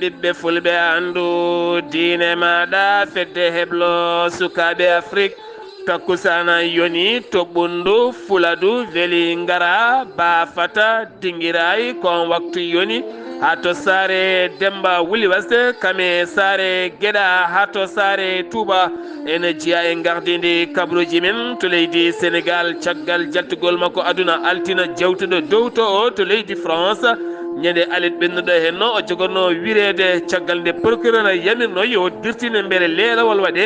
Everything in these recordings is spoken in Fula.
ɓiɓɓe fulɓe andu diine maɗa fedde heblo sukaɓe Afrique takkusana yoni to ɓundu fuladu weli ngara bafata dinguirayi kon waktu yoni hato sare Demba Wuli Wasde kame sare Gueɗa hato sare Touba ene jiya e gardidi kabruji men to leydi Sénégal caggal jaltugol makko aduna altina jewtuɗo dow to o to leydi France ñande alit ɓennuɗo henno o jogorno wirede caggal nde procureur yamirno yo dirtine beele leelawol waɗe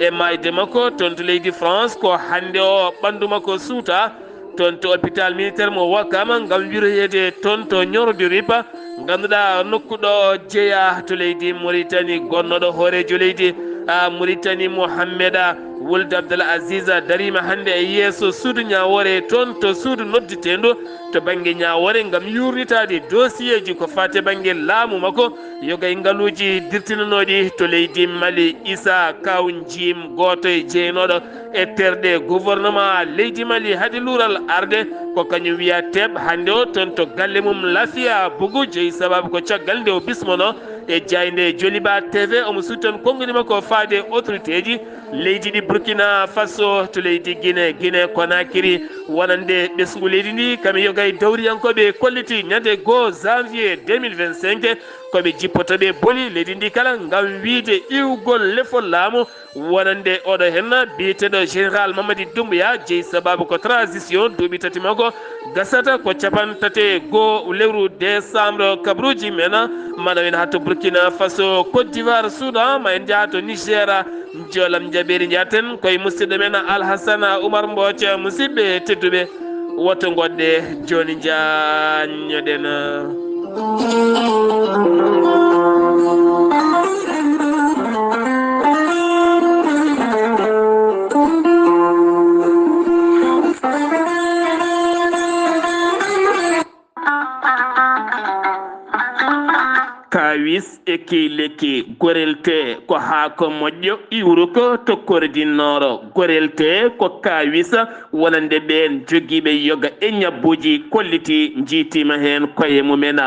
e mayde makko toon to leydi France ko hande o ɓandu makko suuta toon to hôpital militaire mo Wakam ngam wiroyede toon to ñorodi ripa ganduɗa nokkuɗo jeeya to leydi Mauritanie gonnoɗo hoorejo leydi Mauritanie Mohammeda Wuld Abdel Aziz darima hande e yeeso suudu ñawore toon to suudu nodditendu to banggue ñawore ngam yurnitade dossier ji ko fate banggue laamu makko yogay ngaaluji dirtinanoɗi to leydi Mali Issa Kaw Jim goto e jeynoɗo e terɗe gouvernement leydi Mali haade luural arde ko kañum wiya Teb hande o toon to galle mum Lafia Bougou jeeyi sababu ko caggal nde o bismono e jayde Joliba TV omo sutton konngoni makko faade autorité ji leydi ɗi Burkina Faso to leydi Guinée Conakry wonande ɓesgu leydi ndi kami yogay dawriyankoɓe kolliti ñande 2 janvier 2025 koɓe jippotoɓe booli leydi ndi kala ngam wiide iwgol lefol laamu wonande oɗo henna biyeteɗo général Mamadi Doumbouya jeeyi sababu ko transition duuɓi tati makko gasata ko 31 lewru décembre kabruji men mana en hatto Burkina Faso Côte d'Ivoire Soudan ma en jaa to Niger jolam jaɓeri jaten koye musidɗo men Alhassana Oumar Mbodj musidɓe tedduɓe woto goɗɗe joni jañoɗen kawis e keyleke gorelte ko haako moƴƴo iwru ko tokkordinnooro gorelte ko kawis wonande ɓen jogiiɓe yoga e ñabbuji kolliti jiitima heen koye mumen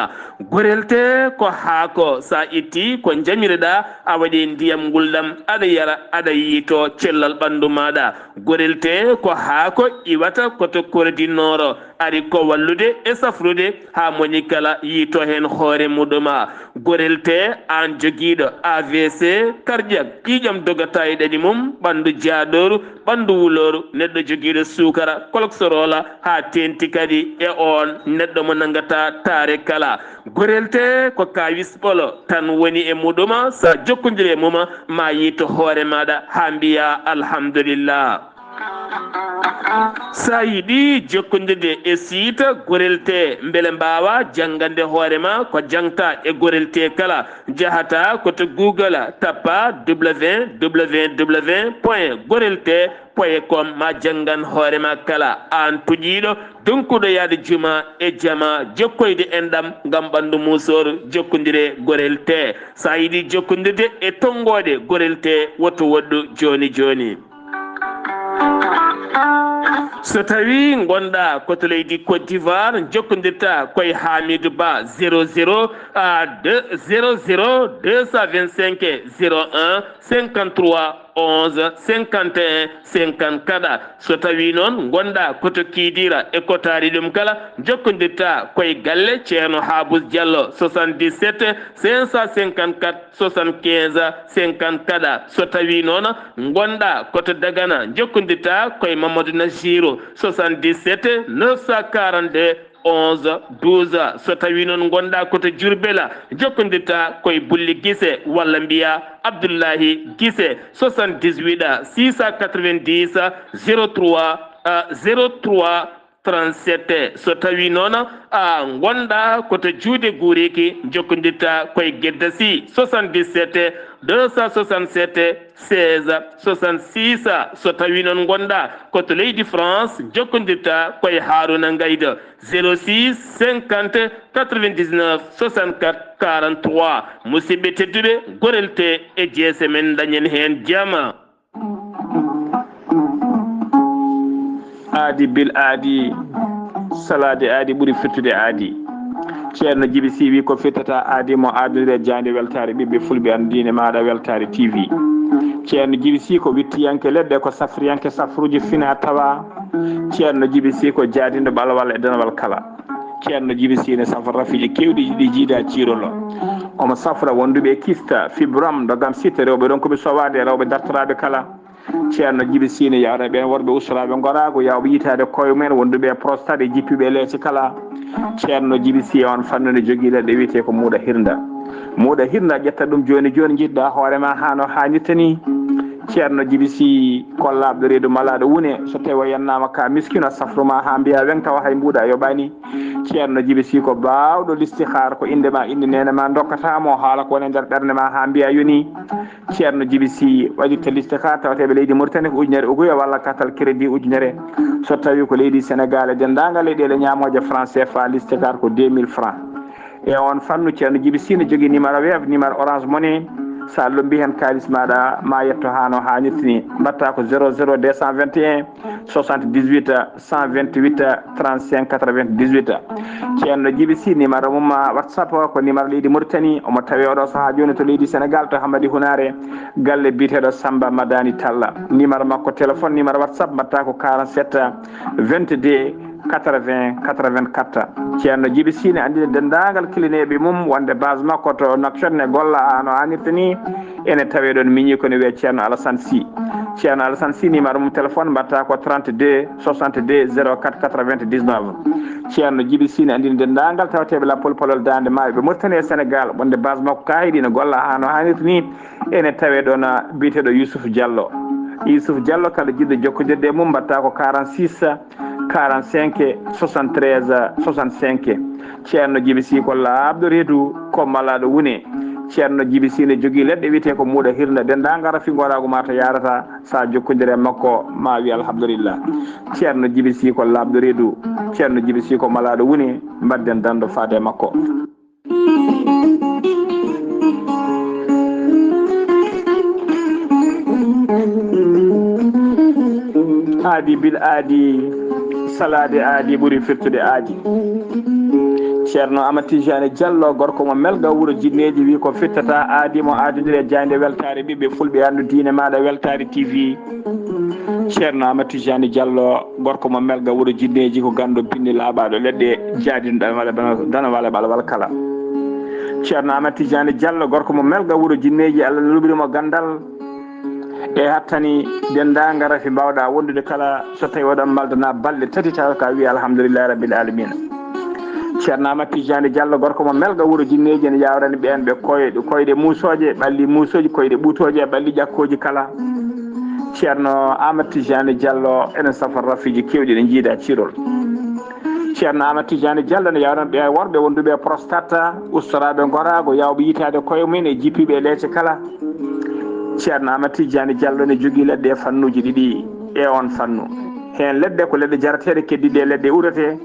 gorelte ko haako sa itti ko jamireɗa a waɗi ndiyam ngulɗam aɗa yara aɗa yiito cellal ɓanndu maɗa gorelte ko haako iwata ko tokkordinnooro ari ko wallude e safrude ha moni kala yiito hen hoore muɗuma gorelte an jogiiɗo AVC cardiaque ƴiƴam dogata e ɗaɗi mum ɓandu jaaɗoru ɓandu wuloru neɗɗo jogiiɗo sukara cholesterol ha tenti kadi e on neɗɗo mo nangata taare kala gorelte ko kawis ɓolo tan woni e muɗuma sa jokkodiri e muma ma yiito hoore maɗa ha mbiya alhamdulillah sa yiɗi jokkodirde e site gorelte beele mbawa janggande hoorema ko jangta e gorelte kala jahata koto Google tappa www.gorelte.com ma janggan hoorema kala an tuƴiɗo donkuɗo yaade juma e jama jokkoyde enɗam ngam ɓandu musoru jokkodire gorelte sa yiɗi jokkodirde e tonggode gorelte woto woɗɗu joni joni so tawi gonɗa koto leydi Côte d'Ivoire jokkodirta koye Hamidou Ba 00 225 01 53 11 51 54 so tawi noon gonɗa koto Kidira e kotari ɗum kala jokkodirta koye galle ceerno Habous Diallo 77 554 75 54 so tawi noon gonɗa koto Dagana jokkodirta koye Mamadou Nasirou 77 942 11 12 so tawi noon gonɗa koto Diourbel jokkodirta koye Bulli Guissé walla mbiya Abdoullahi Guissé 78 690 03 37 so tawi noon gonɗa koto Juude Guriki jokkodirta koye Gueddasi 77 267 16 66 so tawi noon gonɗa koto leydi France jokkodirta koye Harouna Gaïda 06 50 99 64 43 musidɓe tedduɓe gorelte e jeese men dañen hen jama aadi bil aadi salade aadi ɓuuri firtude aadi ceerno Djiby Sy wi ko fittata aadimo aadunire jande weltare ɓiɓɓe fulɓe andine maɗa weltare TV. ceerno Djiby Sy ko wittiyanke leɗɗe ko safriyanke safruji fina tawa. ceerno Djiby Sy ko jaadindo ɓalawal e denowal kala. ceerno Djiby Sy ne safra rafiji kewɗi ɗi jiida cirolo omo safra wonduɓe kista fibrom dogam sitte rewɓe ɗon koɓe sowade rewɓe dartoraɓe kala. ceerno Djiby Sy ne yawra ɓen worɓe usraɓe gorago yawɓe yitade koye mumen wonduɓe prostate e jippiɓe leese kala. ceerno Djiby Sy on fannude jogui leɗɗe wiyete ko muuɗa hirda. muuɗa hirda ƴetta ɗum joni joni jiɗɗa hoorema hano hannirta ni. ceerno Djiby Sy kollaɓɗo reedu malaɗo wune so tawi o yannama ka miskino safruma ha mbiya wen tawa hay mbuuɗa yoɓani. ceerno Djiby Sy ko bawɗo listihar ko indema inde nenema dokkatamo haala ko woni nder ɓerde ma ha mbiya yoni. ceerno Djiby Sy waɗirta listihar tawateɓe leydi Mauritanie ko ujunere uguya walla katal crédit ujunere. so tawi ko leydi Sénégal e dendagal leyɗele ñamoje franc CFA listihar ko 2000 francs. e on fannu ceerno Djiby Sy ne jogui numéro web numéro orange money. sa lombi hen kalis maɗa ma yetto hano hannirta ni mbatta ko 00 221 78 128 35 98. ceerno Djiby Sy numéro mum whatsapp ko numéro leydi Mauritanie omo tawi oɗo saaha joni to leydi Sénégal to Hamadi Hunare galle biteɗo Samba Madani Talla. numéro makko téléphone numéro whatsapp mbatta ko 47 22 80 84. ceerno Djiby Sy ne andine dendagal kilineɓe mum wonde base makko to Nouakchott ne golla ano hannirta ni ene tawe ɗon miñi kone wiye ceerno Alassane Sy. ceerno Alassane Sy numéro mum téléphone mbatta ko 32 62 04 99. ceerno Djiby Sy ne andine dendagal tawateɓe lappol polol dande maayo ɓe Mauritanie e Sénégal wonde base makko kayiɗi ne golla hano hannirta ni ene tawe ɗon biteɗo Youssouf Diallo. Youssouf Diallo kala jiɗɗo jokkodirde e mum mbatta ko 46 45 73 65. ceerno Djiby Sy ko laaɓɗo reedu ko malaɗo wune. ceerno Djiby Sy ne jogui leɗɗe wiyete ko muuɗa hirna dendagal rafi gorago ma to yarata sa jokkodire makko ma wi alhamdulillah. ceerno Djiby Sy ko laaɓɗo reedu. ceerno Djiby Sy ko malaɗo wune mbadden dando faade makko. aadi bil aadi salade aadi ɓuuri firtude aadi. ceerno Amadou Tidiane Diallo gorko mo melga wuuro jinneji wi ko fittata aadimo aadodire jande weltare ɓiɓɓe fulɓe andu diine maɗa weltare TV. ceerno Amadou Tidiane Diallo gorko mo melga wuuro jinneji ko gando binni laaɓaɗo leɗɗe jaadinoɗa dana wala ɓalawal kala. ceerno Amadou Tidiane Diallo gorko mo melga wuuro jinneji Allah ne luɓirimo gandal e hattani dendagal rafi mbawɗa wondude kala so tawi oɗon maldana balɗe tati tawa ka wiya alhamdulillahi rabbil alamina. ceerno Amadou Tidiane Diallo gorko mo melga wuuro jinneji ene yawrani ɓen ɓe koyɗe musoje ɓalli musoji koyɗe ɓuutoje e ɓalli ƴakkoji kala. ceerno Amadou Tidiane Diallo ene safara rafiji kewɗi ɗe jiida cirol. ceerno Amadou Tidiane Diallo ne yawrani ɓe worɓe wonduɓe prostate ustoraɓe gorago yawɓe yitade koye mumen e jippiɓe e leese kala. ceerno Amadou Tidiane Diallo ne jogui leɗɗe fannuji ɗiɗi e on fannu. hen leɗɗe ko leɗɗe jarateɗe keddiɗe leɗɗe urete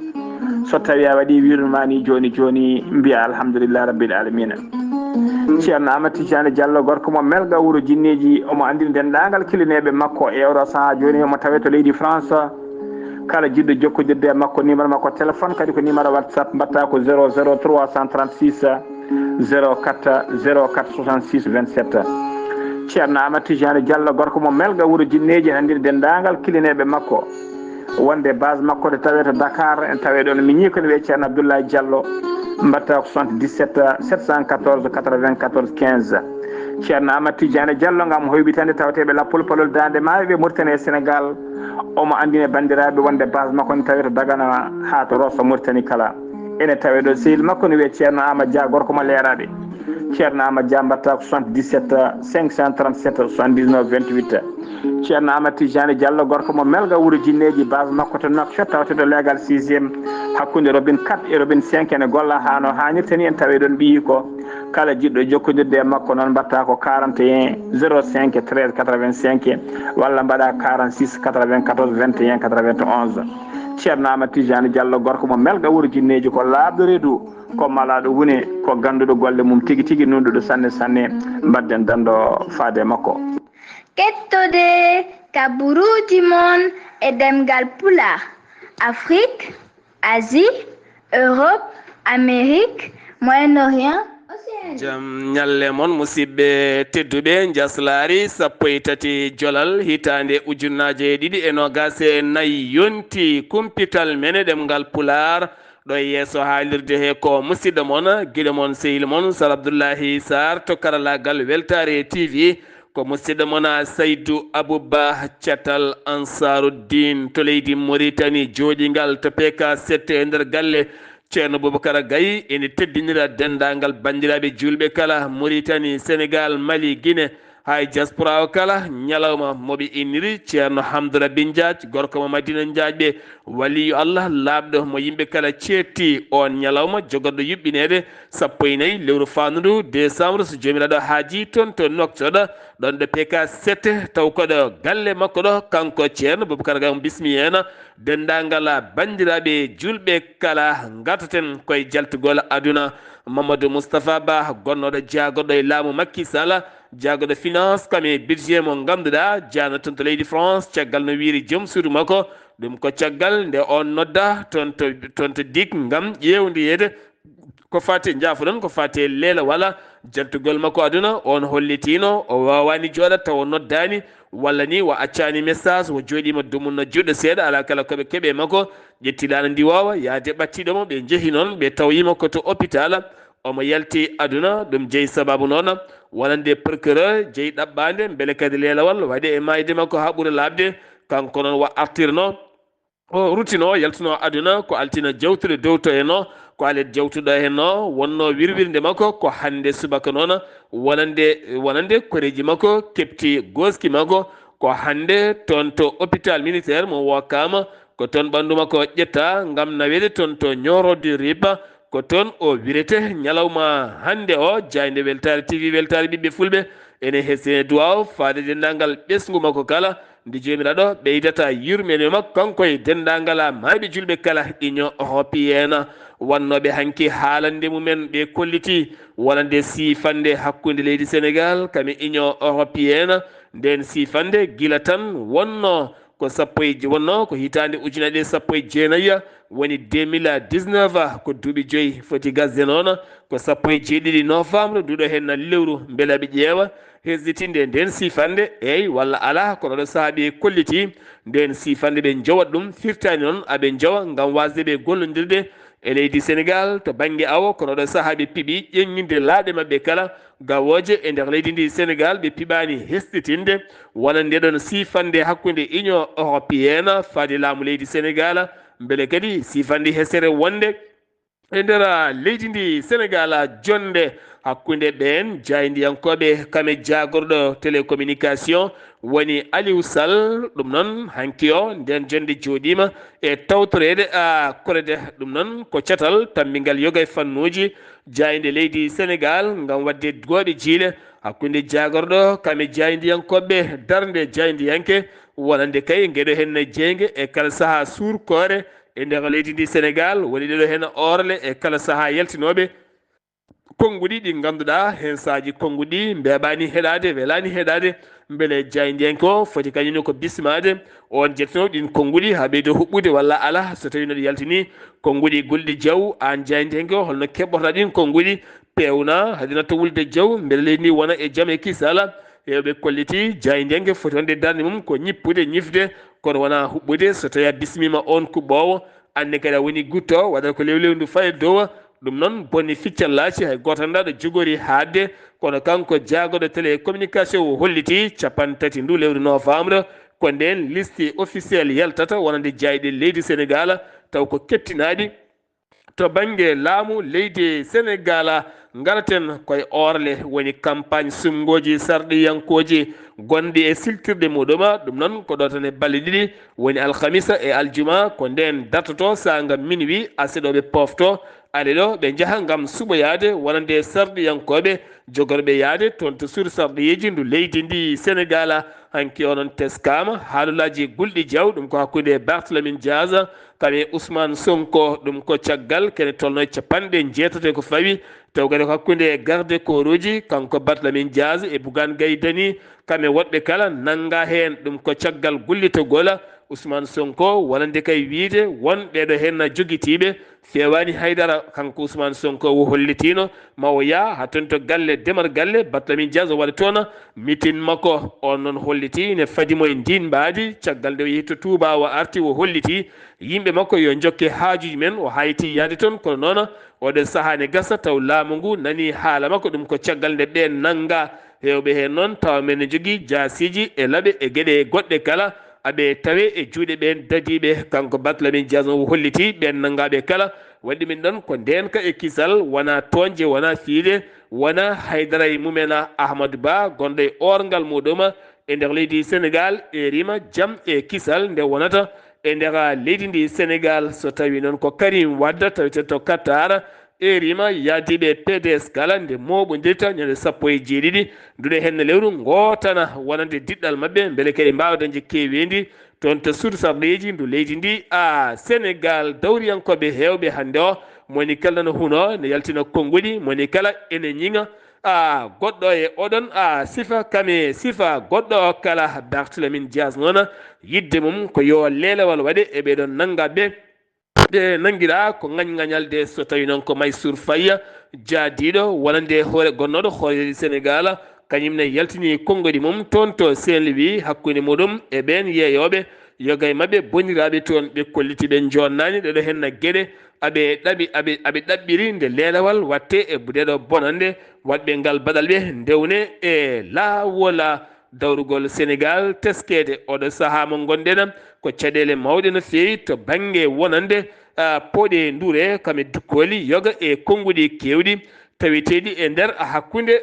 so tawi a waɗi wirmani joni joni mbiya alhamdulillah rabbil alamina. ceerno Amadou Tidiane Diallo gorko mo melga wuuro jinneji omo andini dendagal kilineɓe makko e oɗo saaha joni omo tawe to leydi France. kala jiɗɗo jokkodirde e makko numéro makko téléphone kadi ko numéro whatsapp mbatta ko 00 336 04 04 66 27. ceerno Amadou Tidiane Diallo gorko mo melga wuuro jinneji en andini dendagal kilineɓe makko wonde base makko de tawe to Dakar en tawe ɗon miñi ko ne wiye ceerno Abdoulaye Diallo mbatta ko 77 714 94 15. ceerno Amadou Tidiane Diallo gam hoybitande tawateɓe lappol palol dande maayo ɓe Mauritanie e Sénégal omo andine bandiraɓe wonde base makko ne tawe to Dagana ha to Rosso Mauritanie kala ene tawe ɗo sehil makko ne wiye ceerno Amadou Dia gorko mo leeraɓe. ceerno Amadou Dia mbatta ko 77 537 79 28. ceerno Amadou Tidiane Diallo gorko mo melga wuuro jinneji base makko to Nouakchott tawateɗo légal 6e hakkude robine 4 e robine 5 ene golla hano hannirta ni en tawe ɗon ɓiyi ko kala jiɗɗo jokkodirde e makko noon mbatta ko 41 05 13 85 walla mbaɗa 46 94 21 91. ceerno Amadou Tidiane Diallo gorko mo melga wuuro jinneji ko laaɓɗo reedu ko malaɗo wune ko ganduɗo golle mum tigui tigui nunɗuɗo sanne sanne mbadden dando faade makko. kettode kaburuji mon e demgal pulaar Afrique, Asie, Europe, Amérique, Moyen-Orient, Océanie. jam ñalle mon musidɓe tedduɓe jaslari sappo e tati jolal hitande ujunnaje ɗiɗi e nogas e nayyi yonti kumpital men ɗemgal pular ɗo yeeso haalirde he ko musidɗo mon guiɗo mon sehil mon sar abdoullahi sar to karallagal weltare tv ko musidɗo mon saydou abouba thiatal ansaruddin to leydi mauritanie jooɗigal to pk 7 e nder galle ceerno boubacara gayi ene teddinira dendagal bandiraɓe julɓe kala mauritanie sénégal mali guine hay diaspora o kala ñalawma moɓe inniri ceerno hamdou rabin diadj gorko mo madina diadj waliyo allah laaɓɗo mo yimɓe kala ceetti on ñalawma jogoɗɗo yuɓɓinede sappo e nayyi lewru fandudu décembre so jomiraɗo haaji toon to noctoɗo ɗon ɗo pk 7 taw koɗo galle makko ɗo kanko ceerno boubacara gam bismi hen dendagal bandiraɓe julɓe kala gataten koye jaltugol aduna mamadou moustapha ba gonnoɗo jaagoɗo e laamu Macky Sall jaagoɗo finance kame budget mo ganduɗa jana toon to leydi france caggal no wiiri joom suudu makko ɗum ko caggal nde on nodda toon to dik gam ƴewdiyede ko fate jaafoɗon ko fate leela walla jaltugol makko aduna on hollitino o wawani jooɗat taw noddani walla ni wa accani message wo jooɗima dumunno juɗɗo seeɗa ala kala koɓe keeɓe makko ƴettiɗano ndiwowa yaade ɓattiɗomo ɓe jeehi noon ɓe tawyima koto hôpital omo yalti aduna ɗum jeeyi sababu noon wonande procureur jeeyi ɗaɓɓade beele kadi leelawal waɗi e mayde makko ha ɓuura labde kanko noon wa artirno o rutino yaltuno aduna ko altina jawtude dow to henno ko alet jawtuɗo henno wonno wirwirde makko ko hande subaka noon wonande koreji makko kepti goski makko ko hande toon to hôpital militaire mo wokkama ko toon ɓandu makko ƴetta gam nawede toon to ñorode riba ko toon o wirete ñalawma hande o jayde weltare tv weltare ɓiɓɓe fulɓe ene heesine duwaw faade dendagal ɓesgu makko kala nde jomiraɗo ɓeydata yurmene makko kanko e dendagal mayɓe julɓe kala union européenne wannoɓe hanki haalande mumen ɓe kolliti wonande sifande hakkude leydi sénégal kame union européenne nden sifande gila tan wonno ko wonno ko hitande ujuna ɗe sappo e jeenayyi woni 2019 ko duuɓi joyyi foti gasde noon ko sappo e jeeɗiɗi novembre duuɗo hen lewru beele ɓe ƴeewa hesditinde nden sifande eyyi walla ala kono ɗo saaha ɓe kolliti nden sifande ɓe jawat ɗum firtani noon aɓe jawa gam wasde ɓe gollodirde e leydi sénégal to banggue awo kono ɗo saaha ɓe piiɓi ƴeŋñinde laaɗe mabɓe kala gawoje e nder leydi ndi sénégal ɓe piɓani hesɗitinde wona ndeɗon sifande hakkude union européenne faade laamu leydi sénégal beele kadi sifande hesere wonde e nder leydi ndi sénégal jonde hakkude ɓen jaydiyankoɓe kame jagorɗo télécommunication woni aliou sall ɗum noon hanki o nden jonde jooɗima e tawtorede korede ɗum noon ko catal tambigal yoga e fannuji jayde leydi sénégal gam wadde gooɓe jiile hakkude jagorɗo kame jaydiyankoɓe darde jaydiyanke wonande kay gueɗo hen jeygue e kala saaha suurkore e nder leydi ndi sénégal woni ɗeɗo hen orle e kala saaha yaltinoɓe konnguɗi ɗi ganduɗa hen saji konnguɗi mbeɓani heɗade welani heɗade beele jaydiyanke o foti kañumne ko bismade on jettino ɗin konnguɗi ha ɓeydo huɓɓude walla ala so tawi noɗi yaltini konnguɗi gulɗi jaw an jaydiyanke o holno keɓɓota ɗin konnguɗi pewna haade natta wulde jaw beele leydi ndi wona e jaam e kisala hewɓe kolliti jaydiyanke foti wonde darde mum ko ñippude ñifde kono wona huɓɓude so tawi a bismima on kuɓɓowo anne kadi a woni gutto waɗata ko lewlewndu faye dow ɗum noon bonni ficcallaci hay goto anda ɗo jogori haadde kono kanko jaagoɗo télécommunication o holliti capan tati ndu lewru novembre ko nden liste officiel yaltata wonande jayɗe leydi sénégal taw ko kettinaɗi to banggue laamu leydi sénégal garaten koye orle woni campagne sumgoji sarɗiyankoji gonɗi e siltirde muɗuma ɗum noon ko ɗo tan e balɗe ɗiɗi woni alhamisa e aljuma ko nden dartoto saga minuit aseɗoɓe pofto ale ɗo ɓe jaaha gam suɓoyade wonande sarɗiyankoɓe jogorɓe yaade toon to suur sarɗiyeji ndu leydi ndi sénégal hanki onon teskama haalulaji gulɗi diaw ɗum ko hakkude barthélémy dias kame ousmane sonko ɗum ko caggal kene tolno e capanɗe jeetate ko fawi taw kadi ko hakkude garde corps uji kanko barthélémy dias e bougane gaye dani kame woɗɓe kala nanga hen ɗum ko caggal gullitogola Ousmane Sonko wonande kay wiide won ɓeɗo hen jogitiɓe fewani haydara kanko Ousmane Sonko o hollitino ma o yaa ha ton to galle demar galle Barthélémy Dias o waɗa toon mitin makko on noon holliti ne fadimo e ndin mbaadi caggal nde o yehi to Touba o arti o holliti yimɓe makko yo jokke haajuji men o hayti yaade toon kono noon oɗon saaha ne gasa taw laamu ngu nani haala makko ɗum ko caggal nde ɓe nanga hewɓe hen noon tawa men ne jogui jasiji e laaɓe e gueɗe goɗɗe kala aɓe tawe e juuɗe ɓen dadiɓe kanko Barthélémy Dias o holliti ɓen nangaɓe kala waɗi min ɗon ko ndenka e kisal wona toñje wona fiide wona haydara e mumena Ahmadou Ba gonɗo e orgal muɗum e nder leydi Sénégal e rima jaam e kisal nde wonata e nder leydi ndi Sénégal so tawi noon ko Karim Wade tawete to Qatar e rima yaadiɓe PDS kala nde moɓodirta ñande 17 nduɗe hen lewru gotana wonande diɗɗal mabɓe beele kadi mbawde dañde kewendi toon to suudu sarɗeji ndu leydi ndi Sénégal dawriyankoɓe hewɓe hande o moni kala no huno ne yaltina konnguli moni kala ene ñiŋa goɗɗo e oɗon sifa kame sifa goɗɗo kala Barthélémy Dias noon yidde mum ko yo lelewal waɗe e ɓeɗon nangaɓe ɓe nanguiɗa ko gañgañalde so tawi noon ko Maysour Faye jaadiɗo wonande hoore gonnoɗo hoore Sénégal kañumne yaltini konngodi mum toon to Saint-Louis hakkude muɗum e ɓen yeeyoɓe yoga e mabɓe boniraɓe toon ɓe kolliti ɓe jonnani ɗeɗo henna gueɗe aɓe ɗaɓɓiri nde lelawal watte e buɗeɗo bonande waɗɓe ngal baɗal ɓe ndewne e lawola dawrugol Sénégal teskede oɗo saaha mo gonɗen ko caɗele mawɗe no fewi to banggue wonande pooɗe ndure kame dukkoli yoga e konnguɗi kewɗi tawiteɗi e nder hakkude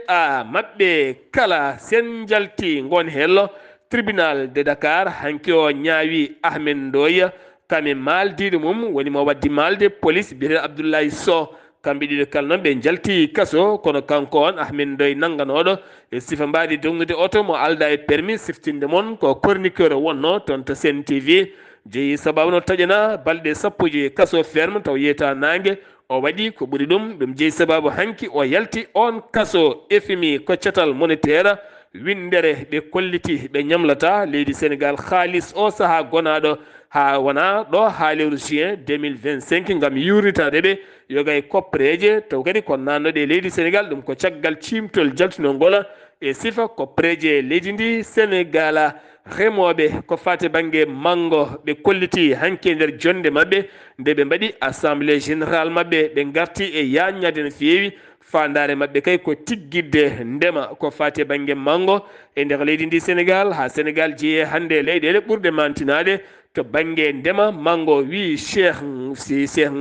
mabɓe kala sen jalti gon hello tribunal de Dakar hanki o ñaawi Ahmed Ndoye kame maldiɗo mum woni mo waddi malde police biyete Abdoulaye Sow kamɓe ɗiɗo kala noon ɓe jalti kaso kono kanko on Ahmed Ndoye nangganoɗo e sifa mbaɗi donnude oto mo alda e permis siftinde moon ko chroniqueur wonno toon to Sen TV jeeyi sababu no taƴana balɗe 10 kaso ferme taw yeyta nangue o waɗi ko ɓuri ɗum jeeyi sababu hanki o yalti on kaso FMI koccatal monétaire windere ɓe kolliti ɓe ñamlata leydi Sénégal haalis o saaha gonaɗo ha wona ɗo ha lewru juin 2025 gam yuritadeɓe yoga e koppareje taw kadi ko nannoɗe leydi Sénégal ɗum ko caggal cimtol jaltinol e sifa koppareje leydi ndi Sénégal remoɓe ko fate banggue mango ɓe kolliti hanke nder jonde mabɓe nde ɓe mbaɗi assemblée général mabɓe ɓe garti e yaññade no fewi fandare mabɓe kay ko tiggidde ndema ko fate banggue mango e nder leydi ndi Sénégal ha Sénégal jeeye hande leyɗele ɓurɗe mantinade to banggue ndema mango wi Cheikh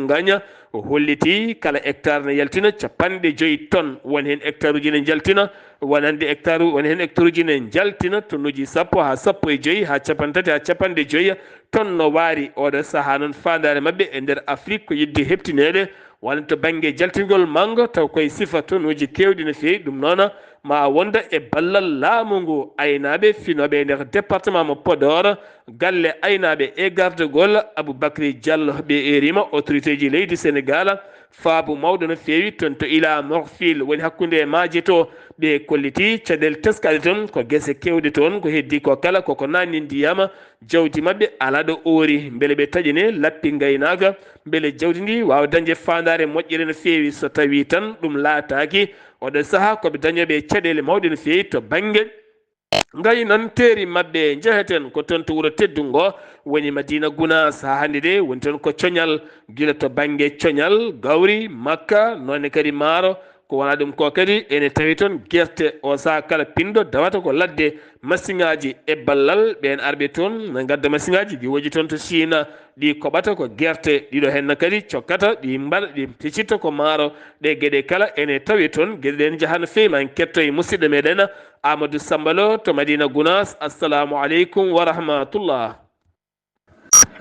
Gagna o holliti kala hectare ne yaltina 50 tonnes won hen hectare uji ne jaltina wonande hectare won hen hectare uji ne jaltina tonnuji 10 ha 15 ha 30 ha 50 tonnes no waari oɗo saaha noon fandare mabɓe e nder Afrique ko yidde heptinede wona to banggue jaltingol mango taw koye sifa tonnuji kewɗi no fewi ɗum noon ma wonda e ballal laamu ngu aynaɓe finoɓe nder département mo Podor galle aynaɓe e gardegol Aboubacry Diallo ɓe erima autorité ji leydi Sénégal faabu mawɗo no fewi toon to ila morfil woni hakkude e maaje to ɓe kolliti caɗele teskade toon ko guese kewɗe toon ko heddi ko kala koko nanni ndiyama jawdi mabɓe ala ɗo oori beele ɓe taƴine lappi gaynaka beele jawdi ndi wawa dañde fandare moƴƴere no fewi so tawi tan ɗum laataki oɗo saaha koɓe dañoɓe caɗele mawɗe no fewi to banggue gaynanteri mabɓe jeheten ko toon to wuuro teddungo woni Madina Gounass ha hande de woni toon ko coñal guila to banggue coñal gawri makka nonne kadi maaro ko wona ɗum ko kadi ene tawi toon guerte o saaha kala pindo dawata ko ladde masiŋaji e ballal ɓen arɓe toon ne gadda masiŋaji ɗi woji toon to China ɗi koɓata ko guerte ɗiɗo henna kadi cokkata ɗi mbaɗa ɗi picitta ko maaro ɗe gueɗe kala ene tawi toon gueɗe ɗen jahano fewi ma en ketto e musidɗo meɗen Amadou Sambalo to Madina Gounass. Assalamu aleykum wa rahmatullah.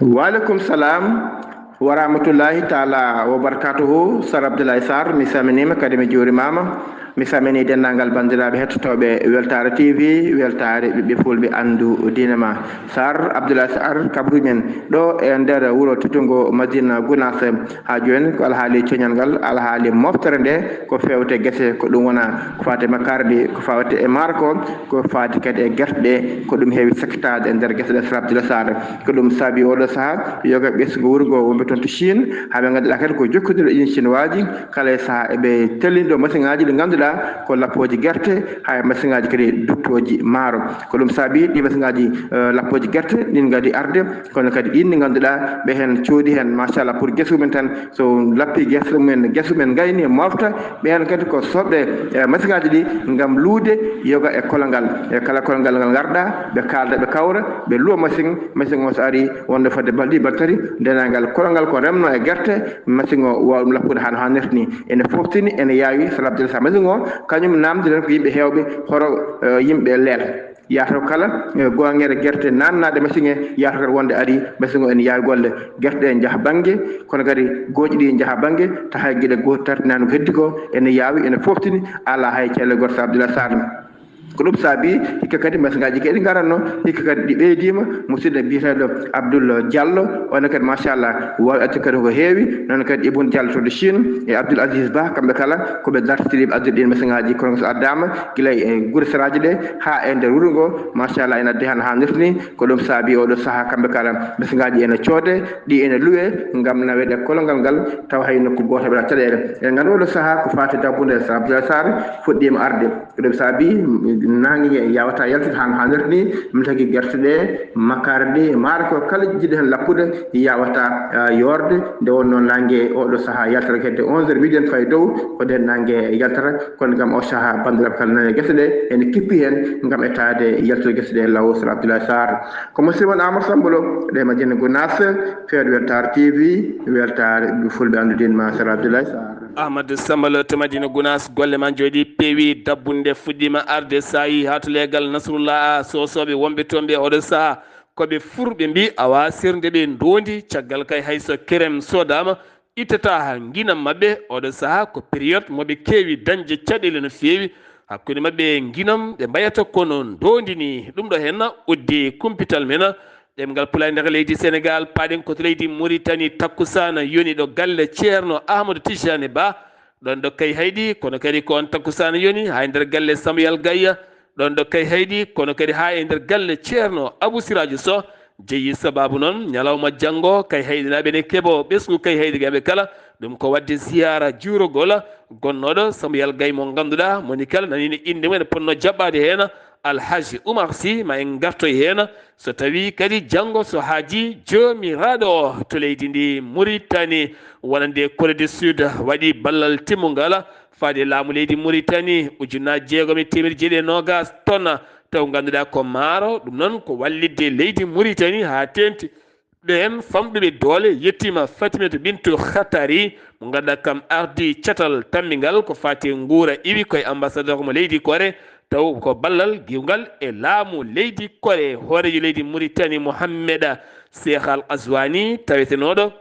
Wa aleykum salam wa rahmatullahi taala wa barakatuhu. Sar Abdoulaye Sarr mi saminima kadi mi juurimama mi samini dennangal bandiraɓe hettotoɓe weltare tv weltare ɓiɓɓe fulɓe andu diine ma sar abdoulaye sar kabrumen ɗo e nder wuuro tutungo madina gounas ha joni ko alhaali coñal ngal alhaali moftere nde ko fewte guese ko ɗum wona ko fati makardi ko fawte e marko ko fati kadi e guerte ɗe ko ɗum heewi sektade e nder guese ɗe sar abdoulaye sar ko ɗum saabi oɗo saaha yoga ɓesgo wuurgo wonɓe toon to chine haɓe ganduɗa kadi ko jokkodire ɗin chinoisaji kala e saaha eɓe tellindo machine ngaji ɗi ganduɗa ko lappoji guerte ha machine ngaji kadi duttoji maaro ko ɗum saabi ɗi machine ngaji lappoji guerte ɗin gadi arde kono kadi ɗin ɗi ganduɗa ɓe hen coodi hen machallah pour guesu men tan so lappi guesu men gayni mofta ɓen kadi ko soɓɓe machine ngaji ɗi gam luude yoga e kolongal e kala kolongal ngal garɗa ɓe kalda ɓe kawra ɓe luwa machine o so ari wonde fodde balɗi baltari ndenangal kolongal ko remno e guerte machine o wawa ɗum lappude hano hannirta ni ene foftini ene yaawi salah abdoulaye sa machine o kañum namdiren ko yimɓe hewɓe hoto yimɓe leel yataw kala gongere guerte nannade machine e yataw kadi wonde ari machine o ene yaawi golle guerte ɗe jaaha banggue kono kadi gooƴi ɗi jaaha banggue ta hay gueɗe goto tartinani ko heddi ko ene yaawi ene foftini ala hay celle goto sa abdoulaye sar ko ɗum saabi hikka kadi machine ngaji kadi garanno hikka kadi ɗi ɓeydima musidɗo biyeteɗo Abdoul Diallo on kadi machallah wawi addu kadi ko heewi noon kadi Ibou Diallo to de Chine e Abdoul Aziz Ba kamɓe kala koɓe dartotiriɓe addude ɗin machine ngaji kono so addama guila e guure saraji ɗe ha e nder wuuro ngo machallah ene addi han ha nirtani ko ɗum saabi oɗo saaha kamɓe kala machine ngaji ene coode ɗi ene luwe gam nawede kolongal ngal taw hay nokku goto ɓeɗa caɗele e gandu oɗo saaha ko fati dabbude sa Abdoulaye Sar fuɗɗima arde ko ɗum saabi nangi yawata yaltude han hannirta ni mi tagi guerte ɗe makkari ɗi maaro ko kala jiɗi hen lappude yawata yorde nde wonno nangue oɗo saaha yaltata hedde 11h midi en fayi dow ko nden nangue yaltata kono gam o saaha bandiraɓe kala nane guese ɗe ene kippi hen gam ettade yaltude guese ɗe law sara Abdoulaye Sar ko musidɗo mon Amadou Sambolo ɗe Madina Gounass feeɗo weltare TV weltare fulɓe andudin ma sara Abdoulaye Sar Ahmadou Sambalo to Madina Gounass golle man jooɗi peewi dabbunde fuɗɗima arde sa yi ha to leegal Nasrullah sosoɓe wonɓe toon ɓe oɗo saaha koɓe furɓe mbi awa sirde ɓe ndondi caggal kay hayso kerem sodama ittata ha guinam mabɓe oɗo saaha ko période moɓe keewi dañde caɗele no feewi hakkude mabɓe guinam ɓe mbayata kono ndondini ɗum ɗo henna uddi kumpital mena ɗemgal pulay nder leydi Sénégal paɗen koto leydi Mauritanie takkusana yoni ɗo galle ceerno Ahmadou Tijani Ba ɗon ɗo kay haydi kono kadi ko on takkusana yoni ha nder galle Samuel Gaya ɗon ɗo kay haydi kono kadi ha e nder galle ceerno Abou Siraji Sow jeeyi sababu noon ñalawma janggo kay haydinaɓe ne keeɓo ɓesgu kay haydi gaɓe kala ɗum ko wadde ziyara juurogol gonnoɗo Samuel Gaye mo ganduɗa moni kala nanino inde mum ene ponno jaɓɓade hen Alhaji Oumar Sy ma en gartoy hen so tawi kadi janggo so haaji jomiraɗo o to leydi ndi Mauritanie wonande Corée du Sud waɗi ballal timmugal faade laamu leydi Mauritanie ujunnaje 620 tonnes taw ganduɗa ko maaro ɗum noon ko wallidde leydi Mauritanie ha tenti ɓen famɗuɓe doole yettima Fatimata Bintou Khatari mo ganduɗa kam ardi catal tammigal ko fati nguura iwi koye ambassadeur mo leydi Corée taw ko ballal giwgal e laamu leydi Corée hoorejo leydi Mauritanie Mohamed Cheikh Al Ghazouani tawetenoɗo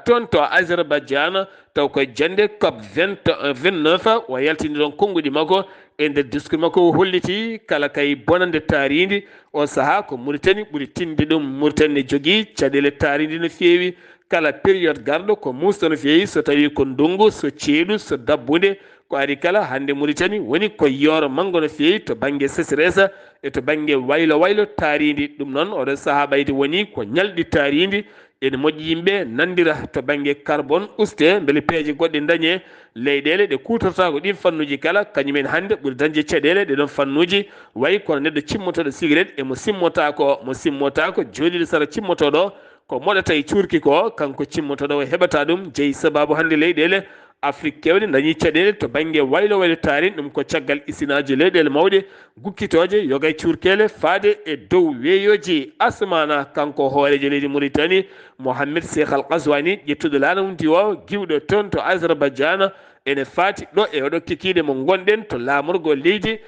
toon to Azerbaïdjan taw koye jande COP 29 o yaltini ɗon konnguɗi makko e nder discours makko o holliti kala kay bonande taaridi o saaha ko Mauritanie ɓuri tinde ɗum Mauritanie ne jogui caɗele taaridi no feewi kala période garɗo ko musta no feewi so tawi ko ndungu so ceeɗu so dabbude ko ari kala hande Mauritanie woni ko yooro manggo no feewi to banggue sécheresse e to banggue waylo taaridi ɗum noon oɗo saaha ɓayde woni ko ñalɗi taaridi ene moƴƴi yimɓe nandira to banggue carbone uste beele peeje goɗɗe dañe leyɗele ɗe kutorta ko ɗin fannuji kala kañumen hande ɓuuri dañde caɗele ɗeɗon fannuji wayi kono neɗɗo cimmotoɗo cigarette e mo simmota ko jooɗiɗo sara cimmotoɗo ko moɗata e cuurki ko kanko cimmotoɗo o heɓata ɗum jeeyi sababu hande leyɗele Afrique kewɗe dañi caɗele to banggue waylo taari ɗum ko caggal isinaji leyɗele mawɗe gukkitoje yogay cuurkele faade e dow weeyoji asmana kanko hoorejo leydi Mauritanie Mohamed Cheikh Al Ghazouani ƴettuɗo laanamdi o giwɗo toon to Azerbaïdjan ene faati ɗo e oɗo kikiɗe mo gonɗen to laamorgo leydi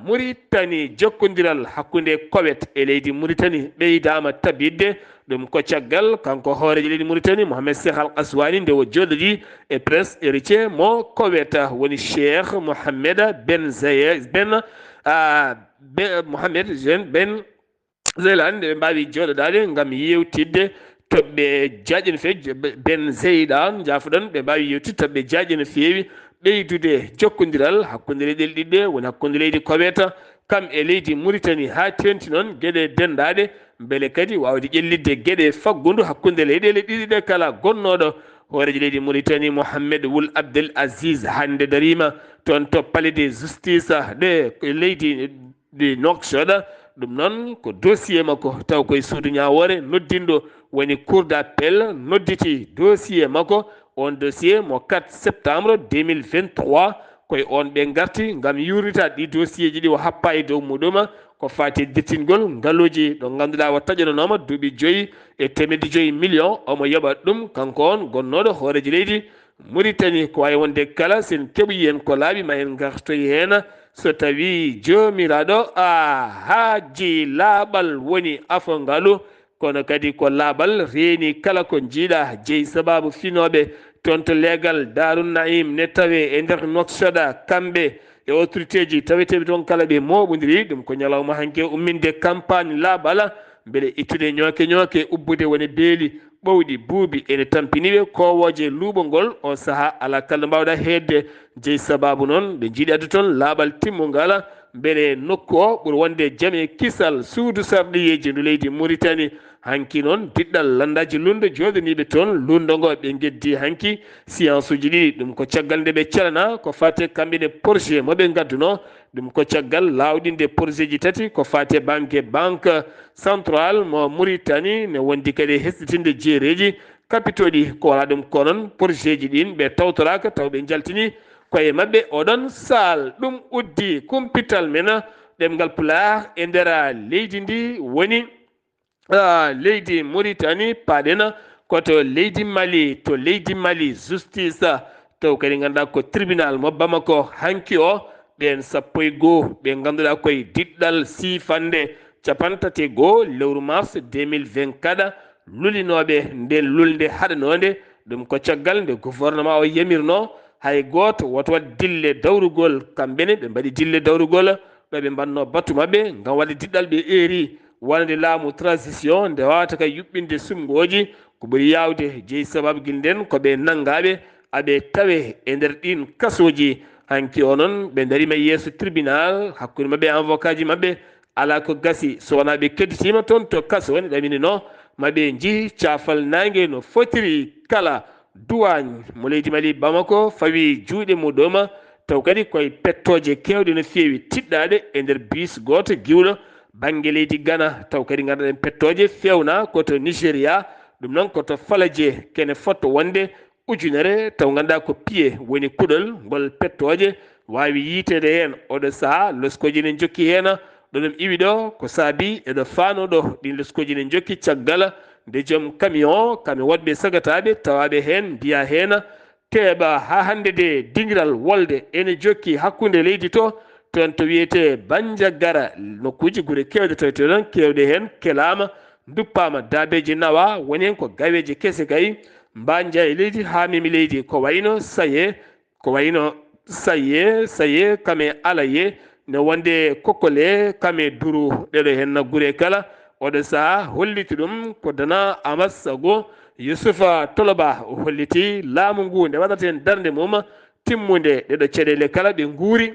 Mauritanie jokkodiral hakkude Koweït e leydi Mauritanie ɓeydama tabidde ɗum ko caggal kanko hoorejo leydi Mauritanie Mohamed Cheikh Al Qaswani nde o joɗɗoɗi e prince héritier mo koweta woni Cheikh Mohammed Ben Zayed Mohammed Ben Zeylani ɓe mbawi joɗoɗade gam yewtidde toɓɓe jaƴi no feewi Ben Zeydan jafuɗon ɓe mbawi yewtidde toɓɓe jaƴi no feewi ɓeydude jokkodiral hakkude leyɗele ɗiɗɗe woni hakkude leydi koweta kam e leydi Mauritanie ha tenti noon gueɗe dendaɗe beele kadi wawde ƴellidde gueɗe faggudu hakkude leyɗele ɗiɗi ɗe kala gonnoɗo hoorejo leydi Mauritanie Mohamed Ould Abdel Aziz hande darima toon to palais de justice ɗe leydi ɗi Nouakchott ɗum noon ko dossier makko taw koye suudu ñawore noddinɗo woni cour d'appel nodditi dossier makko on dossier mo 4 septembre 2023 koye on ɓe garti gam yurnita ɗi dossier ji ɗi o happa e dow muɗum ko fati dettingol ngaaluji ɗo ganduɗa o taƴanonoma duuɓi 5,5 millions omo yoɓat ɗum kanko on gonnoɗo hoorejo leydi Mauritanie ko wawi wonde kala sen keɓoyi hen ko laaɓi ma en gartoyi hen so tawi jomiraɗo haaji laaɓal woni afo kono kadi ko laaɓal reeni kala ko jiiɗa jeeyi sababu finoɓe toon to leegal Darou Naim ne tawe e nder Nouakchott kamɓe e autorité ji taweteɓe toon kala ɓe moɓodiri ɗum ko ñalawma hanke umminde campagne laaɓala beele ittude ñooke ubbude woni beeli ɓowɗi buubi ene tampiniɓe kowoje luuɓol on saaha ala kala mbawɗa hedde jeeyi sababu noon ɓe jiiɗi addu toon laaɓal timmugal beele nokku o ɓuuri wonde jaam e kisal suudu sarɗiyeji no leydi Mauritanie hanki noon diɗɗal landaji lundo joɗaniɓe toon lundogo ɓe geddi hanki séance uji ɗiɗi ɗum ko caggal nde ɓe calana ko fate kamɓene projet moɓe gadduno ɗum ko caggal lawɗinde projet ji tati ko fate banque centrale mo Mauritanie ne wondi kadi hesɗitinde jeereji capitaux ɗi ko wala ɗum ko noon projet ji ɗin ɓe tawtoraka taw ɓe jaltini koye mabɓe oɗon sal ɗum uddi kumpital men ɗemgal Pulaar e nder leydi ndi woni leydi Mauritanie paɗena koto leydi Mali to leydi Mali justice taw kadi ganduɗa ko tribunal mo Bamako hanki o ɓen 12 ɓe ganduɗa koye diɗɗal sifande 31 lewru mars 2024 lulinoɓe nden lulde haɗanode ɗum ko caggal nde gouvernement o yamirno hay goto woto wat dille dawrugol kamɓene ɓe mbaɗi dille dawrugol ɗo ɓe mbanno battu mabɓe gam wadde diɗɗal ɓe eeri wonde laamu transition nde wawata kay yuɓɓinde sumgoji ko ɓuri yawde jeeyi sababu guil nden koɓe nanggaɓe aɓe tawe e nder ɗin kasoji hanki o noon ɓe darima yeeso tribunal hakkude mabɓe avocat ji mabɓe ala ko gasi so wona ɓe kedditima toon to kaso woni ɗaminino maɓe jii cafal nangue no fotiri kala douane mo leydi Mali Bamako fawi juuɗe muɗum taw kadi koye pettoje kewɗe no fewi tiɗɗade e nder bis goto giwɗo banggue leydi Ghana taw kadi ganduɗen pettoje fewna koto Nigéria ɗum noon koto Falaje kene fotto wonde ujunere taw ganduɗa ko pied woni kuɗol ngol pettoje wawi yitede hen oɗo saaha loskoji ne jokki hen ɗo ɗum iwi ɗo ko saabi eɗo fanoɗo ɗin loskoji ne jokki caggal nde joom camion woɗɓe sagataɓe tawaɓe hen mbiya hen teeɓa ha hande de dingiral wolde ene jokki hakkude leydi to toon to wiyete Bandiagara nokkuji guure kewɗe tawete ɗon kewɗe hen kelama duppama dabeji nawa woni hen ko gaweje kese kay mbanja e leydi ha memi leydi ko wayno saye kame alaye ne wonde kokole kame duru ɗeɗo hen guure kala oɗo saaha holliti ɗum ko dana Amat Sago Youssoufa Toloba o holliti laamu ngu nde waɗata hen darde mum timmude ɗeɗo caɗele kala ɓe guuri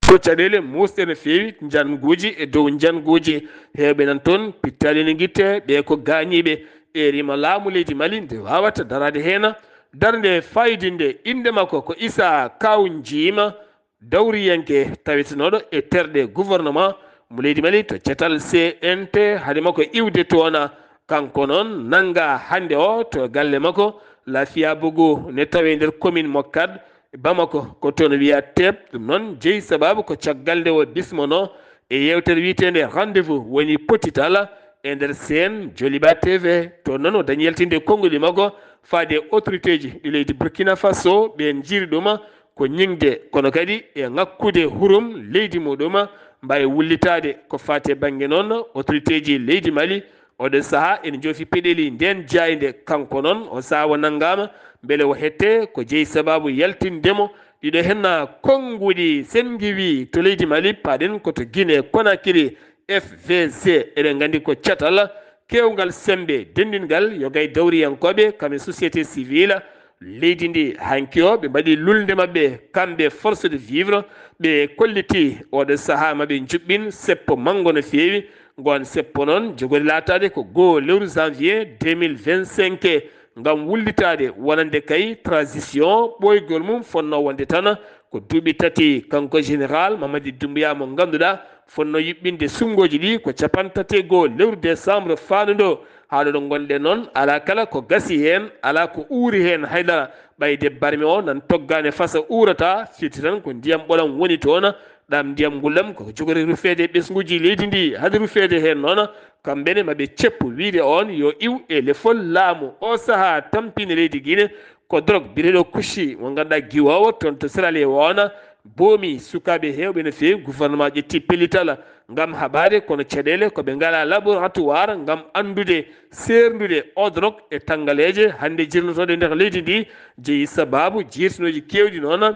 ko caɗele musɗe no fewi janguji e dow janguji hewɓe nan toon pittali ne guitte ɓe ko gañiɓe erima laamu leydi Mali nde wawata darade hen darde fayidinde inde makko ko Issa Kawjima dawriyanke tawetenoɗo e terɗe gouvernement mo leydi Mali to cetal CNT haade makko iwde toona kanko noon nanga hande o to galle makko Lafia Bogo ne tawe nder commune mo Kad Bamako ko toon wiya teb ɗum noon jeeyi sababu ko caggal nde o bismono e yewtere witende rendez-vous woni potital e nder sen Joliba TV to noon o dañi yaltinde konngoli makko faade autorité ji ɗi leydi Burkina Faso ɓen jiiri ɗum ko ñingde kono kadi e ngakkude hurum leydi muɗum mbawi wullitade ko fate banggue noon autorité ji leydi Mali oɗo saha ene joofi peɗeli nden jayde kanko noon o sawa naggama beele o hette ko jeeyi sababu yaltindemo ɗiɗo henna konnguɗi sen giwi to leydi Mali paɗen koto Guinée Conakry FVC eɗen gandi ko catal kewgal sembe dendingal yo gay dawriyankoɓe kamɓe société civile leydi ndi hanki o ɓe mbaɗi lulde mabɓe kamɓe force de vivre ɓe kolliti oɗo saaha maɓe juɓɓin seppo manggo no feewi gon seppo noon jogori latade ko goo lewru janvier 2025 ngam wullitade wonande kay transition ɓoygol mum fonno wonde tan ko duuɓi tati kanko général Mamadi Doumbouya mo ganduɗa fonno yuɓɓinde sungoji ɗi ko capantati goo lewru décembre fanuɗo haɗo ɗo gonɗen noon ala kala ko gasi hen ala ko uuri hen haydara ɓayde barmi o nan toggane fasa uurata firti tan ko ndiyam ɓolam woni toon ɗam ndiyam ngullam ko jogori rufede ɓesguji leydi ndi haade rufede hen noon kamɓene maɓe ceppu wiide on yo iw e lefol laamu o saaha tampine leydi Guinée ko drogue bireɗo kushi mo ganduɗa guiwowo toon to Sierra wona boomi sukaɓe hewɓe no fewi gouvernement ƴetti pellital ngam haɓade kono caɗele koɓe ngala laboratoire ngam andude serdude o drogue e tanggaleje hande jirnotoɗe nder leydi ndi jeeyi sababu jirtinoji kewɗi noon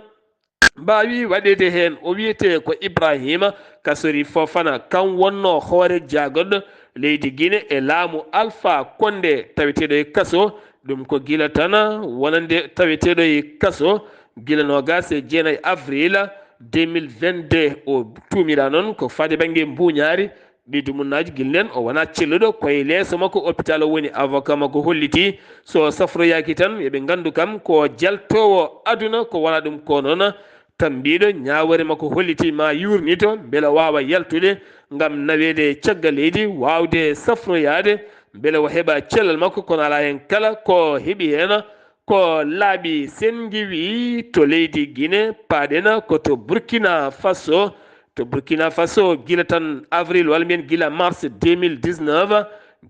mbawi waɗede hen o wiyete ko Ibrahima Kassori Fofana kan wonno hoore jagoɗɗo leydi Guinée e laamu Alpha Condé taweteɗo e kaso ɗum ko gila tan wonande taweteɗo e kaso gila nogas e jeenayi avril 2022 o tumira noon ko fade banggue mbuñaari ɓeydu munnaji gilnen o wona celluɗo koye leeso makko hôpital o woni avocat makko holliti so safroyaki tan yoɓe gandu kam ko jaltowo aduna ko wona ɗum ko noon tambiɗo ñawore makko holliti ma yurnito beele wawa yaltude ngam nawede caggal leydi wawde safroyade beele o heeɓa cellal makko kono ala hen kala ko heeɓi hen ko laaɓi sen giwi to leydi Guinée paɗen koto Burkina Faso gila tan avril walla mbiyen gila mars 2019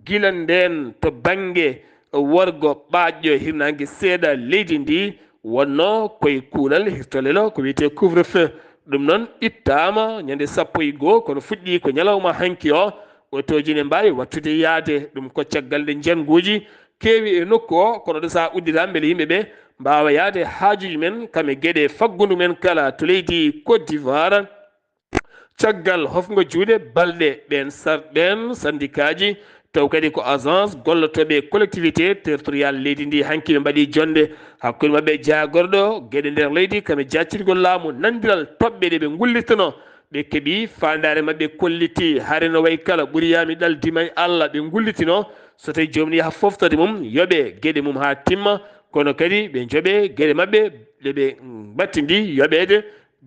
gila nden to banggue worgo ɓaƴƴo hirnangue seeɗa leydi ndi wonno koye kuulal hirtolelo ko wiyete couvre feu ɗum noon ittama ñande 11 kono fuɗɗi ko ñalawma hanki o otoji ne mbawi wattude yaade ɗum ko caggal nde janguji keewi e nokku o kono ɗo sa uddita beele yimɓeɓe mbawa yaade haajuji men kame gueɗe faggudu men kala to leydi Côte d'Ivoire caggal hofgo juuɗe balɗe ɓen syndicat ji taw kadi ko agence gollotoɓe collectivité territorial leydi ndi hanki ɓe mbaɗi jonde hakkude mabɓe jagorɗo gueɗe nder leydi kame jaccirgol laamu nandiral toɓɓe ɗe ɓe gullitano ɓe keeɓi fandare mabɓe kolliti haare no way kala ɓuuriyami ɗaldima Allah ɓe gullitino so tawi jomum yaha foftode mum yoɓe gueɗe mum ha timma kono kadi ɓe jooɓe gueɗe mabɓe ɗeɓe battidi yoɓede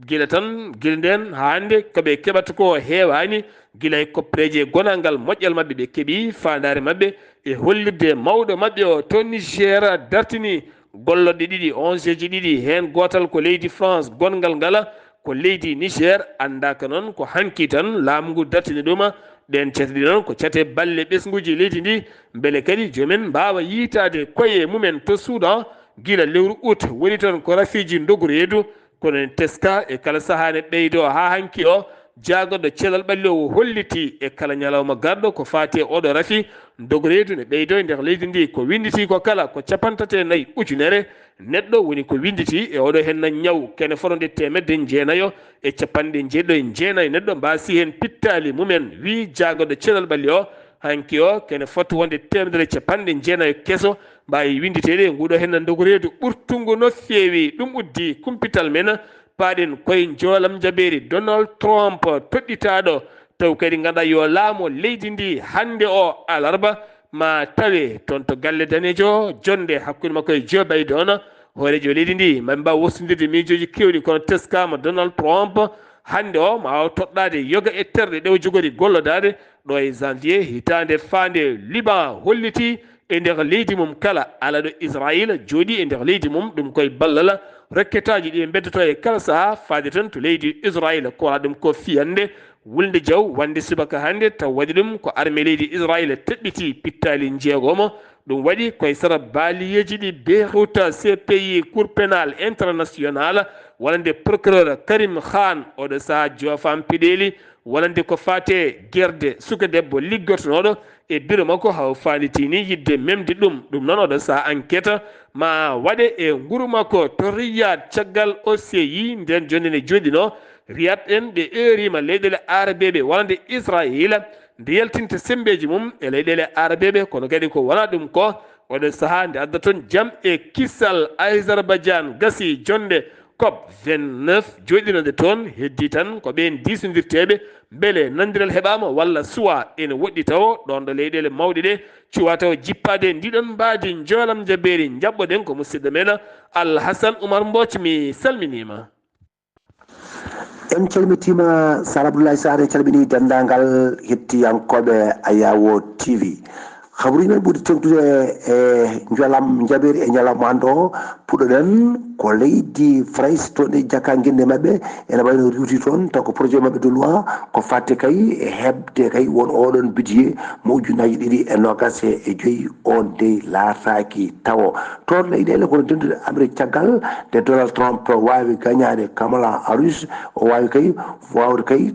gila tan gila nden hande koɓe keɓata ko heewani gila e koppereje gonangal moƴƴal mabɓe ɓe keeɓi fandare mabɓe e hollirde mawɗo mabɓe o to Niger dartini golloɗe ɗiɗi 11 ji ɗiɗi hen gotal ko leydi France gongal ngala ko leydi Niger andaka noon ko hanki tan laamu ngu dartini ɗum ɗen cete ɗi noon ko cete balle ɓesguji leydi ndi beele kadi jomumen mbawa yiitade koye mumen to Soudan gila lewru août woni toon ko rafiji dogu reedu kono en teska e kala sahane ɓeydo ha hanki o jagoɗo celal ɓalli o holliti e kala ñalawma garɗo ko fati e oɗo rafi dogu reedu ne ɓeydo e nder leydi ndi ko winditi ko kala ko 54 ujunere neɗɗo woni ko winditi e oɗo henna ñaw kene fonode temedde jeenayo e capanɗe jeeɗɗo e jeenayo neɗɗo mbasi hen pittali mumen wi jagoɗo celal ɓalli o hanki o kene fotta wonde temedere capanɗe jeenayo keso mbawi winditede e nguɗo henna dogu reedu ɓurtungu no feewi ɗum uddi kumpital men paɗen koye joolam jaɓeri Donald Trump toɗɗitaɗo taw kadi ganduɗa yo laamo leydi ndi hande o alarba ma tawe toon to galle danejo jonde hakkude makko e Joe Biden hoorejo leydi ndi mami mbaw wostodirde miijoji kewɗi kono teskama Donald Trump hande o ma waw toɗɗade yoga e terɗe ɗew jogori gollodade ɗo e janvier hitande fande Liban holliti e nder leydi mum kala ala ɗo Israël jooɗi e nder leydi mum ɗum koye ballal rekketaji ɗi beddoto e kala saaha faade tan to leydi Israël ko wona ɗum ko fiyande wulde jaw wande subaka hande taw waɗi ɗum ko armée leydi Israël teɓɓiti pittali jeegomo ɗum waɗi koye sara baaliyeji ɗi Beirut CPI cour pénal international walande procureur Karim Khan oɗo saha jofam piɗeli walande ko fate guerde suka debbo liggotonoɗo e biro makko haw falitini yidde memde ɗum noon oɗo saha enquête ma waɗe e nguru makko to Riyad caggal o seyi nden joni ne joɗino Riyad en ɓe erima leyɗele arabeɓe walande Israila nde yaltinta sembeji mum e leyɗele arabeɓe kono kadi ko wona ɗum ko oɗo saha nde adda toon jaam e kissal Azerbaïdjan gasi jonde COP 29 joɗinode toon heddi tan ko ɓen disodirteɓe beele nandiral heɓama walla suwa ene woɗɗi taw ɗon ɗo leyɗele mawɗe ɗe cuwa taw jippade ndiɗon mbaadi jolam jaberi jaɓɓoɗen ko musidɗo men Alhassane Oumar Mbodj mi salminima. En calmitima Sar Abdoulaye Sarr en calmini dendagal hettiyankoɓe Ayawo TV. Habri men ɓuri tengtude e jolam jaɓeri e ñalawma hande o puɗoɗen ko leydi France toon e jakka guinde mabɓe ene wayno riwti toon taw ko projet mabɓe de loi ko fatte kay e hebde kay won oɗon budget mo ujunaji 2025 on de laataki tawo toon leyɗele kono dendude Amérique caggal de Donald Trump wawi gagnade Kamala Harris o wawi kay wawde kay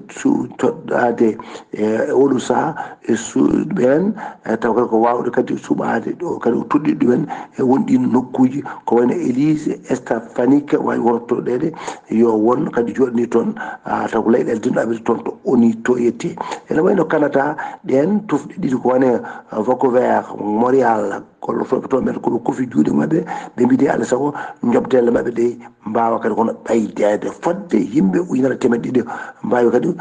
toɗɗade e oɗo saaha e suɓen taw ko wawde kadi suɓade ɗo kadi o toɗɗi ɗumen e wonɗi nokkuji ko wayno Élise Stefanik wawi wortoɗede yo won kadi joɗani toon taw ko leyɗele dinɗo Amérique toon to oni to yetti ene wayno Canada ɗen tufɗe ɗiɗi ko wone Vancouver Montréal gollotoɓe toon ɓen koɓe kofi juuɗe mabɓe ɓe mbiɗi Allah saago jobdelle mabɓe ɗe mbawa kadi kono ɓeydede fodde yimɓe ujunere temeɗe ɗiɗi mbawi kadi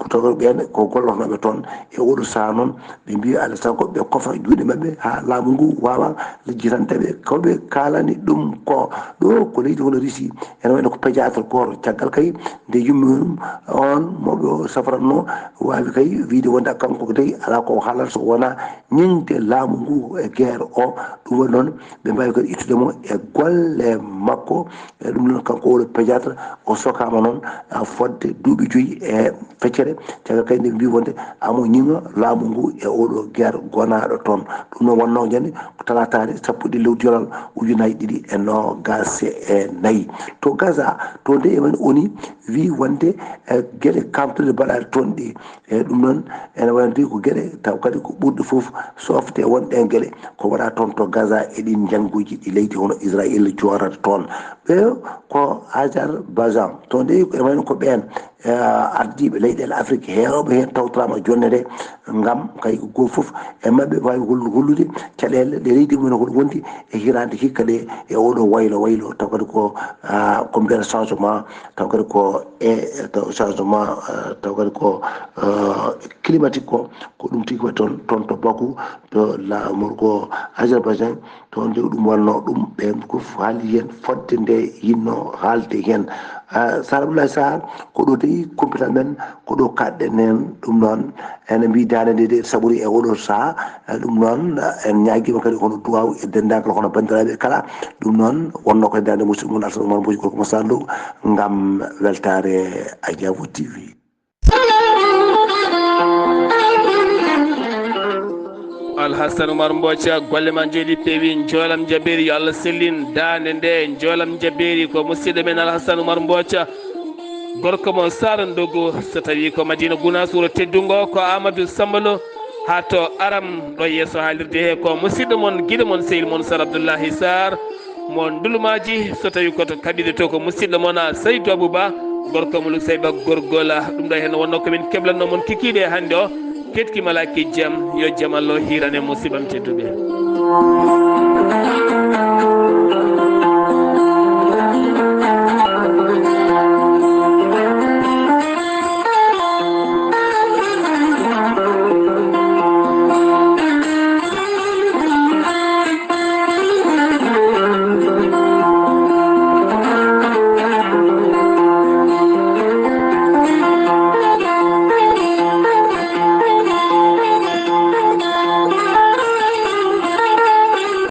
taw ɓen ko gollotonoɓe toon e oɗo saaha noon ɓe mbi Allah saago ɓe kofa juuɗe mabɓe ha laamu ngu wawa jitantɓe koɓe kalani ɗum ko ɗo ko leydi hono Russie ene wayno ko pédiatre goto caggal kay nde yummum on moɓe safaratno wawi kay wiide wonde kanko tawi ala ko haalata so wona ñinde laamu ngu e guerre o ɗum woni noon ɓe mbawi kadi ittudemo e golle makko e ɗum noon kanko oɗo pédiatre o sokama noon fodde duuɓi 5 e feccere caggal kay nde mbi wonde amo ñiŋa laamu ngu e oɗo guerre gonaɗo toon ɗum noon wonno jande ko talatade sappuɗe lewdi yolal ujunaji 2024 to Gaza to nde emen oni wi wonde gueɗe kamtude mbaɗade toon ɗi e ɗum noon ene wayno ko gueɗe taw kadi ko ɓurɗe foof softe wonɗen gueɗe ko waɗa toon to Gaza e ɗin jangguji ɗi leydi hono Israël jorata toon ɓe ko Azerbaïdjan to nde ene wayno ko ɓen ardiɓe leyɗele Afrique hewɓe hen tawtorama jonne nde gam kay go foof e mabɓe wawi hollude caɗele ɗe leydi mumen hoɗo wondi e hirande hikka ɗe e oɗo waylo taw kadi ko mbiyata changement taw kadi ko changement taw kadi ko climatique ko ɗum tigi waɗi toon to Bakou to laamor ko Azerbaïdjan toon nde ɗum wonno ɗum ɓen fof haali hen fodde nde yinno haalde hen Sar Abdoulaye Sarr ko ɗo tawi compétent men ko ɗo kaɗɗen hen ɗum noon ene mbi dande nde de saɓori e oɗo saaha ɗum noon en ñaguima kadi hono duwaw e dendagal hono bandiraɓe kala ɗum noon wonno koye dande musidɗo mon Alassane Oumar Mbodj gorko mo Saloum gam weltare Adiawo TV. Alhassane Oumar Mbodj golle ma jooɗi peewi joolam jaberi yo Allah sellin dande nde joolam jaberi ko musidɗo men Alhassane Oumar Mbodj gorko mo Sara Ndogo so tawi ko Madina Gounass wuro teddungo ko Amadou Sambalo ha to aram ɗo yeeso haalirde he ko musidɗo moon guiɗo moon sehil moon Sar Abdoulaye Sarr mo ndulumaji so tawi koto kaɓide to ko musidɗo moon Saydou Abouba gorko mo Lusayba gorgola ɗum ɗo hen wonno komin keblanno moon kikiɗe hannde o ketki malaki jaam yo jaam Allah hirane musibam tedduɓe.